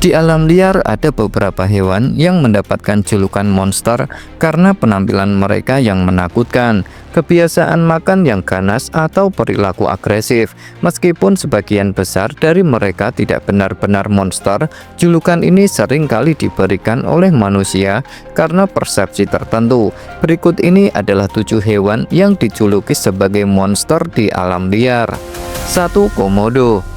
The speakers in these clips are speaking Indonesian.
Di alam liar ada beberapa hewan yang mendapatkan julukan monster karena penampilan mereka yang menakutkan, kebiasaan makan yang ganas atau perilaku agresif. Meskipun sebagian besar dari mereka tidak benar-benar monster, julukan ini sering kali diberikan oleh manusia karena persepsi tertentu. Berikut ini adalah 7 hewan yang dijuluki sebagai monster di alam liar. 1. Komodo.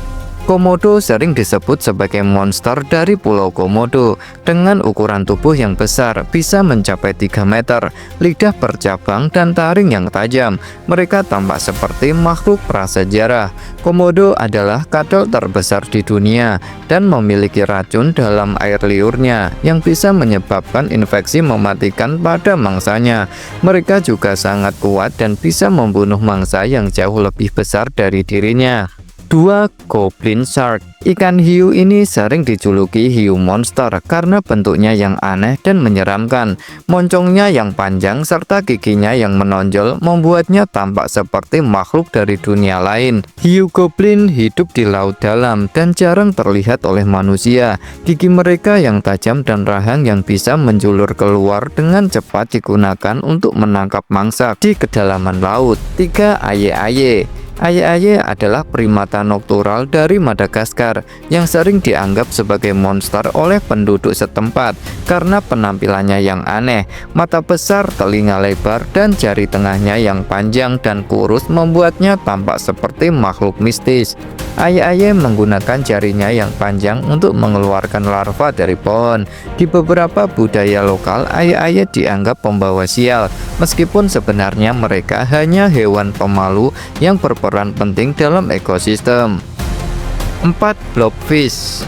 Komodo sering disebut sebagai monster dari Pulau Komodo. Dengan ukuran tubuh yang besar, bisa mencapai 3 meter, lidah bercabang dan taring yang tajam. Mereka tampak seperti makhluk prasejarah. Komodo adalah kadal terbesar di dunia dan memiliki racun dalam air liurnya yang bisa menyebabkan infeksi mematikan pada mangsanya. Mereka juga sangat kuat dan bisa membunuh mangsa yang jauh lebih besar dari dirinya. 2. Goblin Shark. Ikan hiu ini sering dijuluki hiu monster karena bentuknya yang aneh dan menyeramkan. Moncongnya yang panjang serta giginya yang menonjol membuatnya tampak seperti makhluk dari dunia lain. Hiu goblin hidup di laut dalam dan jarang terlihat oleh manusia. Gigi mereka yang tajam dan rahang yang bisa menjulur keluar dengan cepat digunakan untuk menangkap mangsa di kedalaman laut. 3. Aye-aye. Aye-aye adalah primata noktural dari Madagaskar yang sering dianggap sebagai monster oleh penduduk setempat karena penampilannya yang aneh. Mata besar, telinga lebar, dan jari tengahnya yang panjang dan kurus membuatnya tampak seperti makhluk mistis. Aye-aye menggunakan jarinya yang panjang untuk mengeluarkan larva dari pohon. Di beberapa budaya lokal, aye-aye dianggap pembawa sial, meskipun sebenarnya mereka hanya hewan pemalu yang berperan penting dalam ekosistem. 4. Blobfish.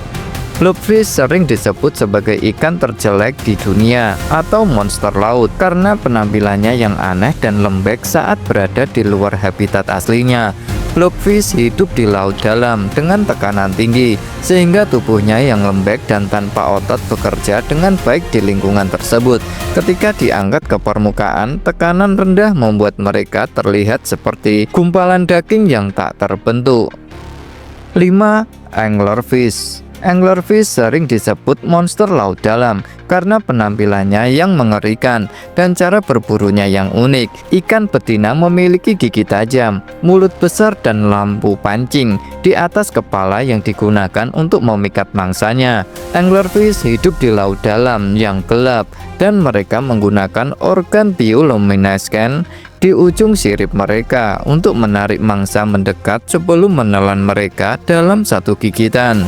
Blobfish sering disebut sebagai ikan terjelek di dunia atau monster laut karena penampilannya yang aneh dan lembek saat berada di luar habitat aslinya. Blobfish hidup di laut dalam dengan tekanan tinggi, sehingga tubuhnya yang lembek dan tanpa otot bekerja dengan baik di lingkungan tersebut. Ketika diangkat ke permukaan, tekanan rendah membuat mereka terlihat seperti gumpalan daging yang tak terbentuk. 5. Anglerfish. Anglerfish sering disebut monster laut dalam karena penampilannya yang mengerikan dan cara berburunya yang unik. Ikan betina memiliki gigi tajam, mulut besar, dan lampu pancing di atas kepala yang digunakan untuk memikat mangsanya. Anglerfish hidup di laut dalam yang gelap dan mereka menggunakan organ bioluminescen di ujung sirip mereka untuk menarik mangsa mendekat sebelum menelan mereka dalam satu gigitan.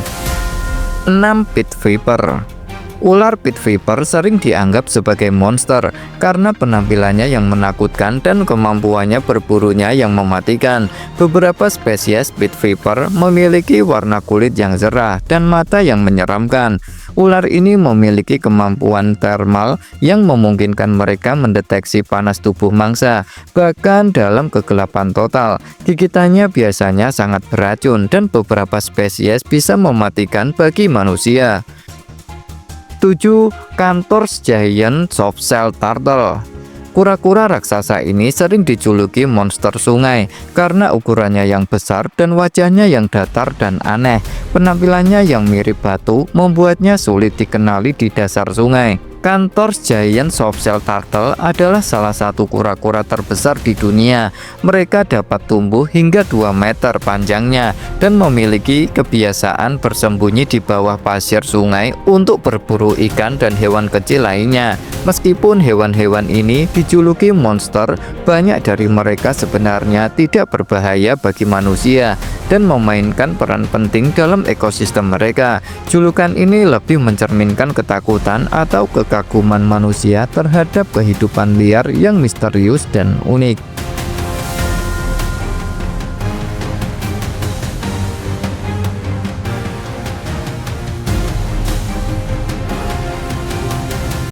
6. Pit Viper. Ular pit viper sering dianggap sebagai monster karena penampilannya yang menakutkan dan kemampuannya berburunya yang mematikan. Beberapa spesies pit viper memiliki warna kulit yang cerah dan mata yang menyeramkan. Ular ini memiliki kemampuan termal yang memungkinkan mereka mendeteksi panas tubuh mangsa, bahkan dalam kegelapan total. Gigitannya biasanya sangat beracun dan beberapa spesies bisa mematikan bagi manusia. 7. Cantor's Giant Softshell Turtle. Kura-kura raksasa ini sering dijuluki monster sungai karena ukurannya yang besar dan wajahnya yang datar dan aneh. Penampilannya yang mirip batu membuatnya sulit dikenali di dasar sungai. Cantor's Giant Softshell Turtle adalah salah satu kura-kura terbesar di dunia. Mereka dapat tumbuh hingga 2 meter panjangnya dan memiliki kebiasaan bersembunyi di bawah pasir sungai untuk berburu ikan dan hewan kecil lainnya. Meskipun hewan-hewan ini dijuluki monster, banyak dari mereka sebenarnya tidak berbahaya bagi manusia dan memainkan peran penting dalam ekosistem mereka. Julukan ini lebih mencerminkan ketakutan atau kekaguman manusia terhadap kehidupan liar yang misterius dan unik.